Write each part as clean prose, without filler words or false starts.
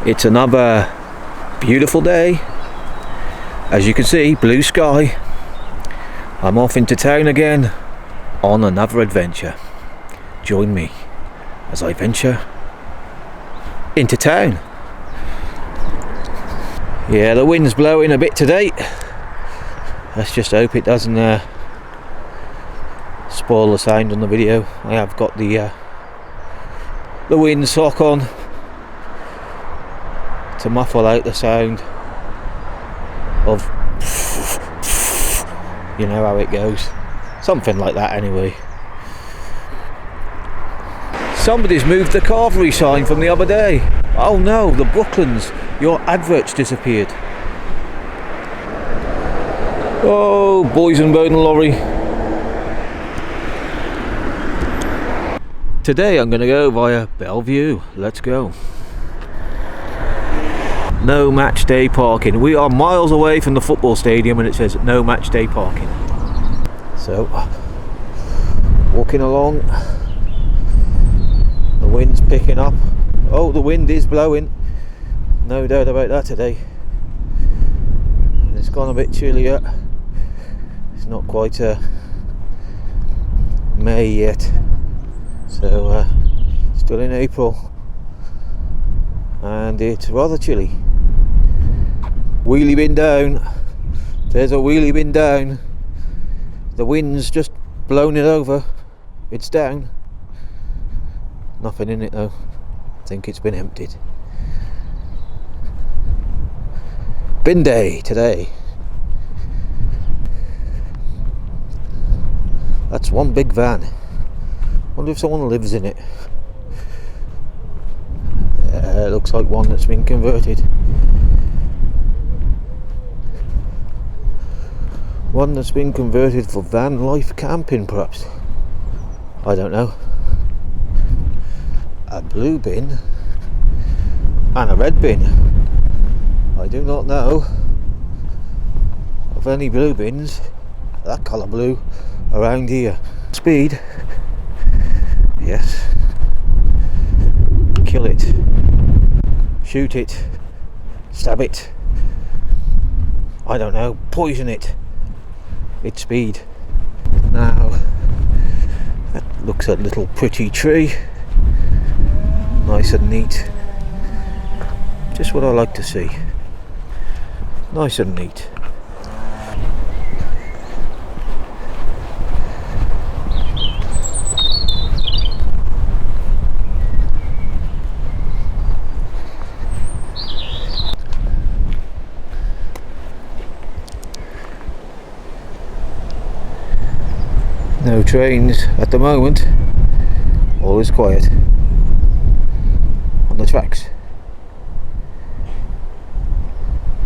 It's another beautiful day. As you can see, blue sky. I'm off into town again on another adventure. Join me as I venture into town. Yeah, the wind's blowing a bit today. Let's just hope it doesn't spoil the sound on the video. I have got the windsock on to muffle out the sound of, you know how it goes, something like that anyway. Somebody's moved the Carvery sign from the other day. Oh no, the Brooklands, your advert's disappeared. Oh, boys and Bowden lorry. Today I'm going to go via Bellevue. Let's go. No match day parking. We are miles away from the football stadium and it says no match day parking. So, walking along. The wind's picking up. Oh, the wind is blowing. No doubt about that today. And it's gone a bit chillier. It's not quite May yet. So, still in April. And it's rather chilly. Wheelie bin down. There's a wheelie bin down. The wind's just blown it over. It's down. Nothing in it though. I think it's been emptied. Bin day today. That's one big van. Wonder if someone lives in it. It looks like one that's been converted. One that's been converted for van life camping, perhaps. I don't know. A blue bin and a red bin. I do not know of any blue bins that colour blue around here. Speed. Yes. Kill it. Shoot it. Stab it. I don't know. Poison it. It's speed. Now, that looks a little pretty tree. Nice and neat. Just what I like to see. Nice and neat. No trains at the moment. All is quiet on the tracks.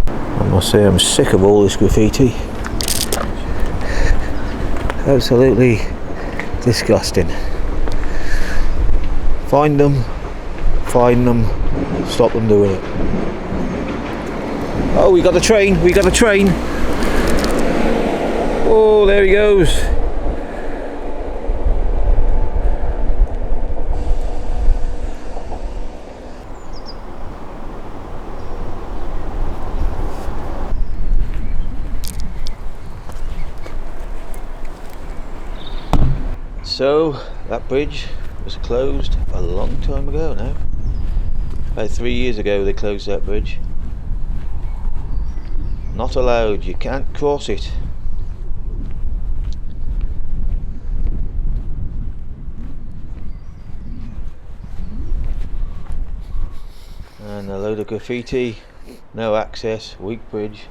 I must say I'm sick of all this graffiti. Absolutely disgusting. Find them, stop them doing it. Oh, we got a train, Oh, there he goes. So, that bridge was closed a long time ago now. About 3 years ago they closed that bridge. Not allowed, you can't cross it. And a load of graffiti, no access, weak bridge.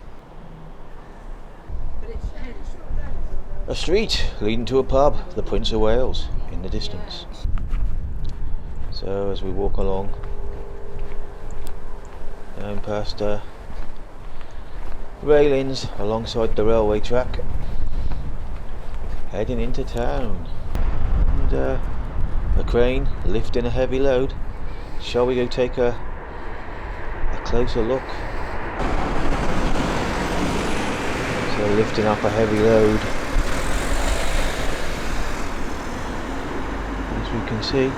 A street leading to a pub, the Prince of Wales, in the distance. So as we walk along, down past railings alongside the railway track, heading into town. And a crane lifting a heavy load. Shall we go take a closer look? So lifting up a heavy load. As we can see,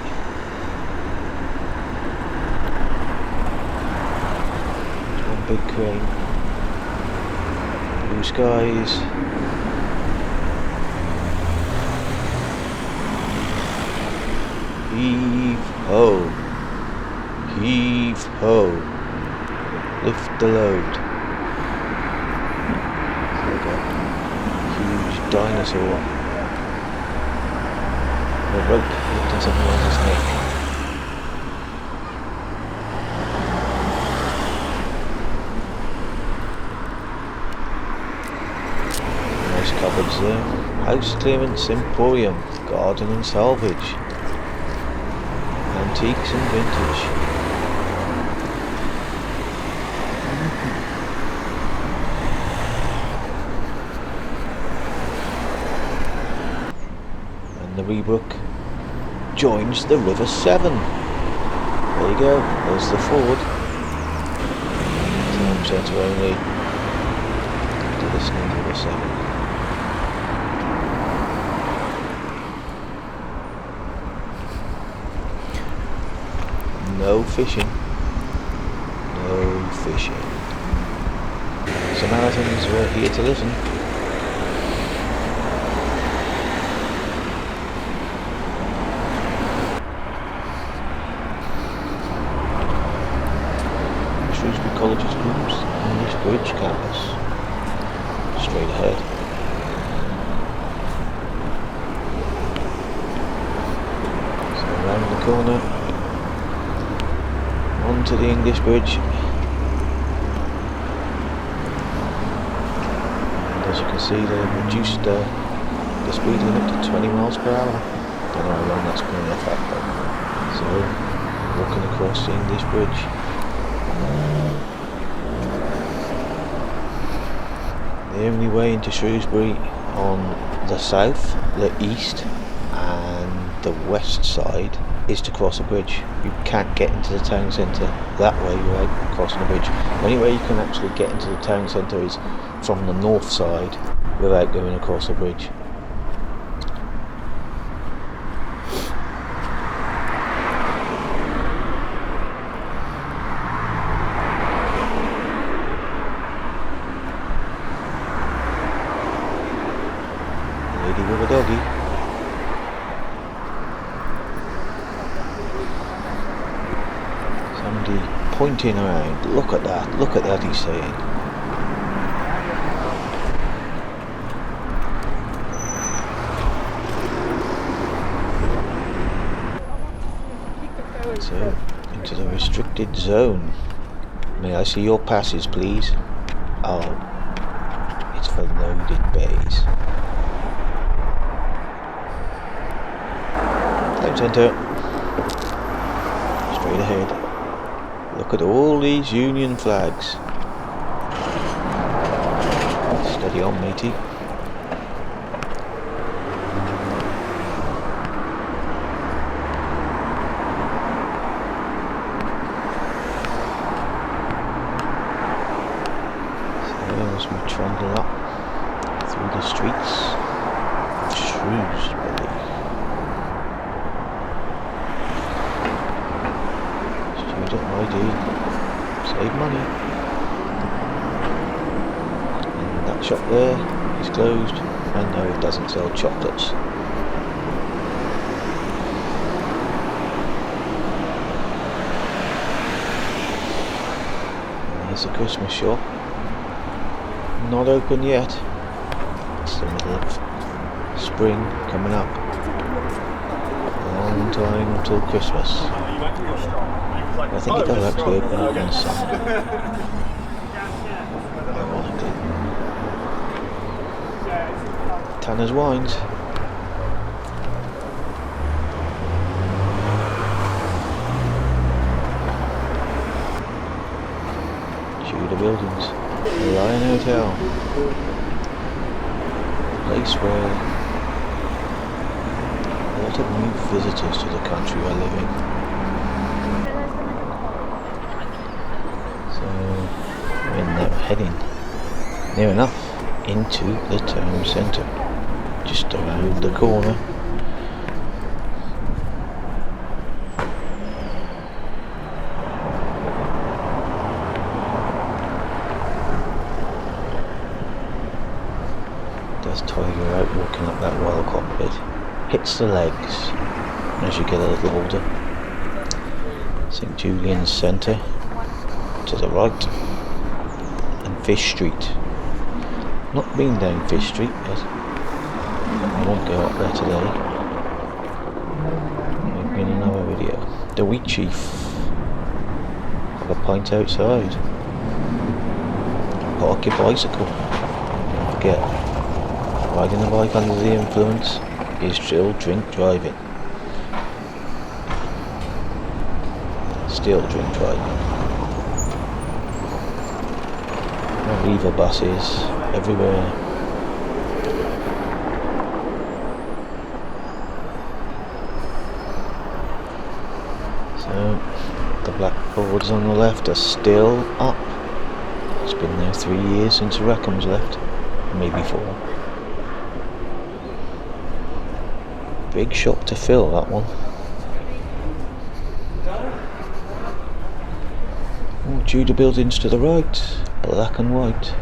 big crane. Blue skies. Heave ho! Heave ho! Lift the load. Like a huge dinosaur. A rope lifting something around his neck. Nice cupboards there. House clearance emporium, garden and salvage. Antiques and vintage. And the Rebrook joins the River Severn. There you go, there's the ford. Town centre only to listening River Severn. No fishing. No fishing. Samaritans were here to listen. Shrewsbury College's groups, English Bridge campus. Straight ahead. So around the corner. Onto the English Bridge, and as you can see they've reduced the speed limit to 20 miles per hour. Don't know how long that's going to affect them. So walking across the English Bridge. The only way into Shrewsbury on the south, the east and the west side is to cross a bridge. You can't get into the town centre that way without crossing a bridge. The only way you can actually get into the town centre is from the north side without going across a bridge. Lady with a doggy. Somebody pointing around. Look at that, he's saying. So, into the restricted zone. May I see your passes, please? Oh, it's for loaded bays. Town centre. Straight ahead. Look at all these Union flags. Steady on, matey. So as we trundle up through the streets of Shrewsbury. ID, save money. And that shop there is closed, and no, it doesn't sell chocolates. And there's a Christmas shop, not open yet. It's the middle of spring coming up. A long time until Christmas. I think it does actually open up in summer. Ironically. Tanner's Wines. Tudor buildings. The Lion Hotel. A place where a lot of new visitors to the country are living. We're now heading near enough into the town centre, just around the corner. There's Tiger out walking up that Wildcott bit. Hits the legs as you get a little older. St Julian's Centre to the right, and Fish Street. Not been down Fish Street, but I won't go up there today. Maybe in another video. The Wheat Chief. Have a pint outside. Park your bicycle. Don't forget, riding a bike under the influence is still drink driving. Still drink driving. Lever buses everywhere. So the blackboards on the left are still up. It's been there 3 years since Rackham's left, maybe 4. Big shop to fill, that one. Oh, Tudor buildings to the right, black and white.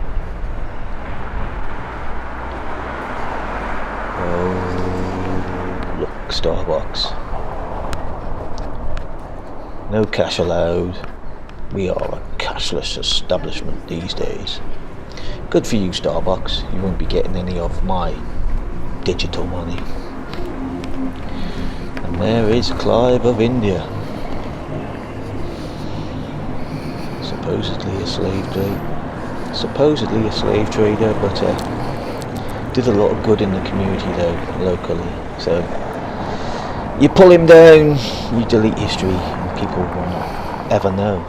Oh, look, Starbucks. No cash allowed. We are a cashless establishment these days. Good for you, Starbucks. You won't be getting any of my digital money. And there is Clive of India. Supposedly a slave trader, but did a lot of good in the community though, locally. So you pull him down, you delete history, and people won't ever know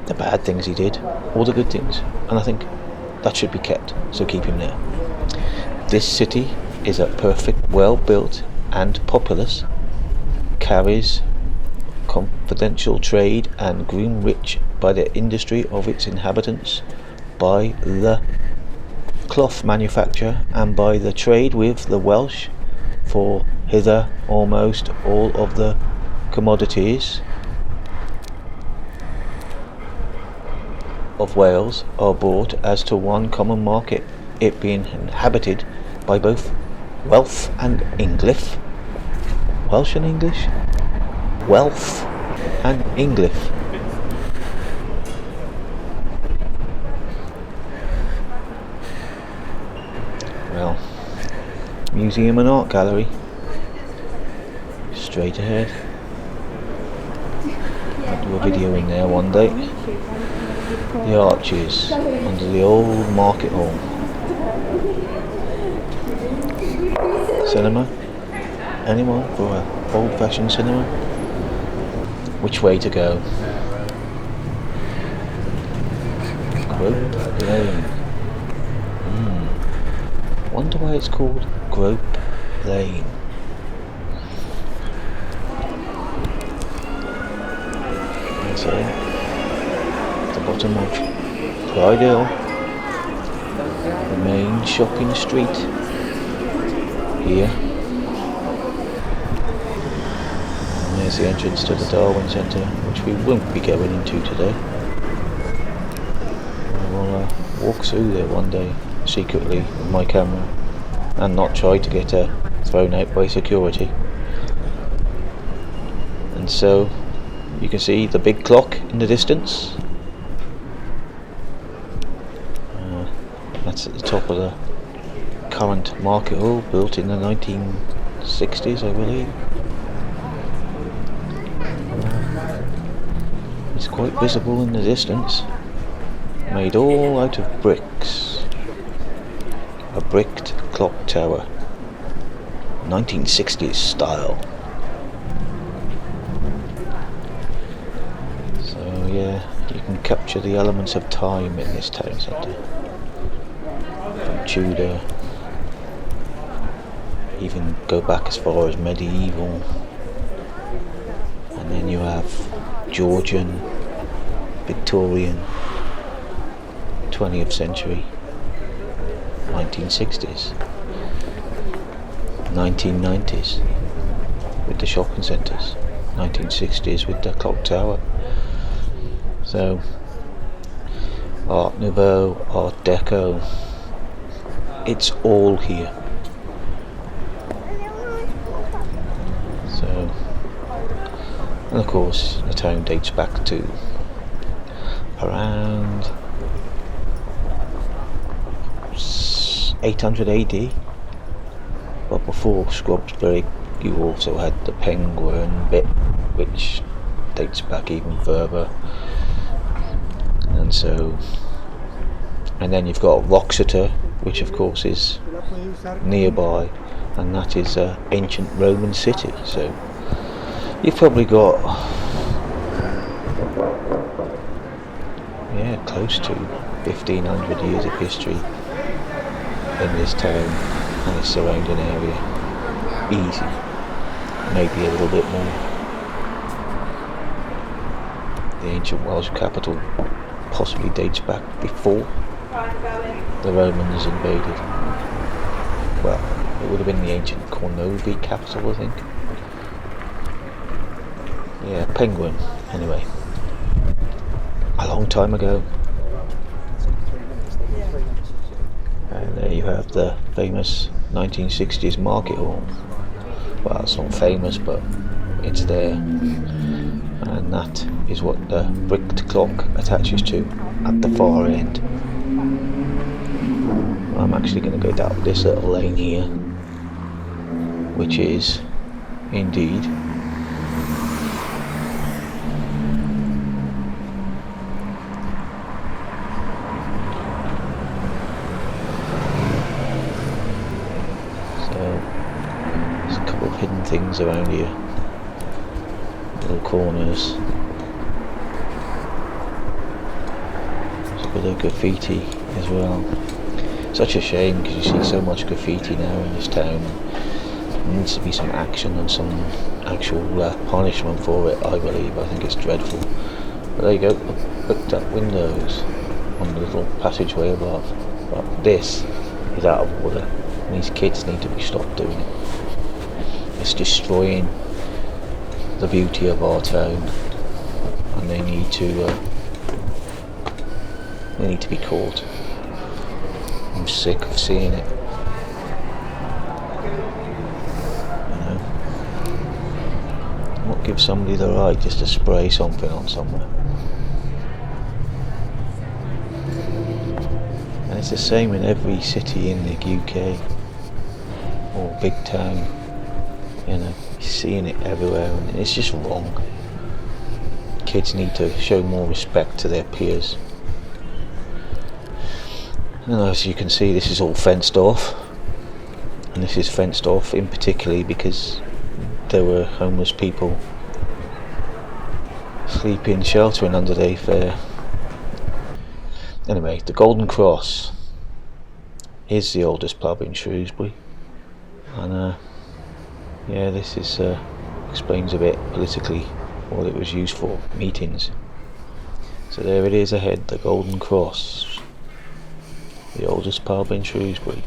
the bad things he did, or the good things. And I think that should be kept, so keep him there. This city is a perfect, well built and populous, carries confidential trade and groom rich by the industry of its inhabitants, by the cloth manufacture, and by the trade with the Welsh, for hither almost all of the commodities of Wales are brought as to one common market, it being inhabited by both Welsh and English. Welsh and English? Wealth and English. Well, museum and art gallery. Straight ahead. I'll do a video in there one day. The arches under the old market hall. Cinema. Anyone for an old-fashioned cinema? Which way to go? Grope Lane. Wonder why it's called Grope Lane. That's it. The bottom of Pride Hill. The main shopping street. Here. There's the entrance to the Darwin Centre, which we won't be going into today. We'll walk through there one day, secretly, with my camera, and not try to get thrown out by security. And so, you can see the big clock in the distance. That's at the top of the current market hall, built in the 1960s, I believe. It's quite visible in the distance. Made all out of bricks. A bricked clock tower. 1960s style. So yeah, you can capture the elements of time in this town centre. From Tudor. Even go back as far as medieval. And then you have Georgian, Victorian, 20th century, 1960s, 1990s with the shopping centres, 1960s with the clock tower. So Art Nouveau, Art Deco, it's all here. So, and of course the town dates back to around 800 AD, but before Shrewsbury you also had the Penguin bit, which dates back even further, and then you've got Roxeter, which of course is nearby, and that is an ancient Roman city. So you've probably got close to 1500 years of history in this town and its surrounding area. Easy, maybe a little bit more. The ancient Welsh capital possibly dates back before the Romans invaded. Well, it would have been the ancient Cornovi capital, I think. Yeah, Penguin, anyway. A long time ago. And there you have the famous 1960s market hall. Well, it's not famous, but it's there. And that is what the bricked clock attaches to at the far end. I'm actually going to go down this little lane here, which is indeed there's a couple of hidden things around here, little corners. There's a bit of graffiti as well. Such a shame, because you see so much graffiti now in this town. There needs to be some action and some actual punishment for it, I believe. I think it's dreadful. But there you go, looked up windows on the little passageway above. But this is out of order. And these kids need to be stopped doing it. It's destroying the beauty of our town, and they need to be caught. I'm sick of seeing it. You know, what gives somebody the right just to spray something on somewhere? And it's the same in every city in the UK or big town. You know, you're seeing it everywhere, and it's just wrong. Kids need to show more respect to their peers. And as you can see, this is all fenced off, and this is fenced off in particularly because there were homeless people sleeping, sheltering underneath there. Anyway, the Golden Cross is the oldest pub in Shrewsbury, and this is explains a bit politically what it was used for, meetings. So there it is ahead, the Golden Cross. The oldest pub in Shrewsbury.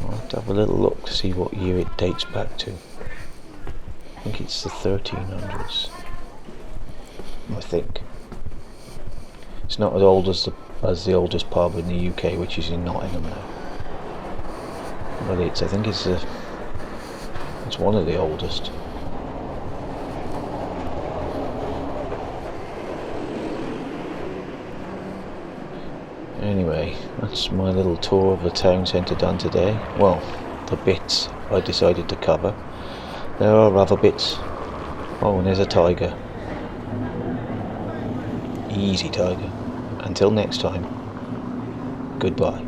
I'll have to have a little look to see what year it dates back to. I think it's the 1300s. I think. It's not as old as the oldest pub in the UK, which is in Nottingham now. But I think it's one of the oldest. Anyway, that's my little tour of the town centre done today. Well, the bits I decided to cover. There are other bits. Oh, and there's a tiger. Easy tiger. Until next time, goodbye.